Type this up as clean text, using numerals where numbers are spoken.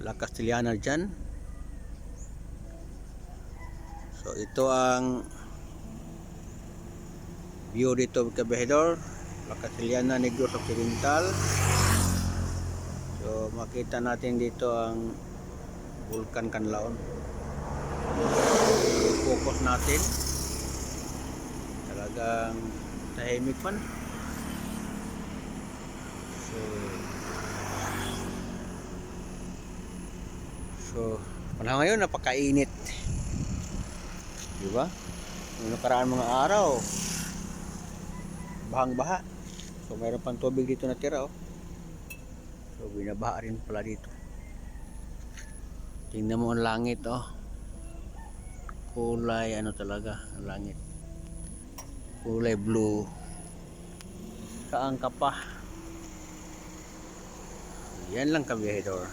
La Castellana dyan. So ito ang view dito kabahedor, La Castellana, Negros Occidental. So makita natin dito ang Bulkan Kanlaon. Focus natin, talagang tahimik man. So panahon ngayon napakainit, di ba? Yung nakaraan mga araw bahang baha. So mayroon pang tubig dito natira, oh. So binabaha rin pala dito. Tingnan mo ang langit, oh. Kulay ano talaga ang langit, kulay blue. Kaang ka pa. Yan lang kabahedor.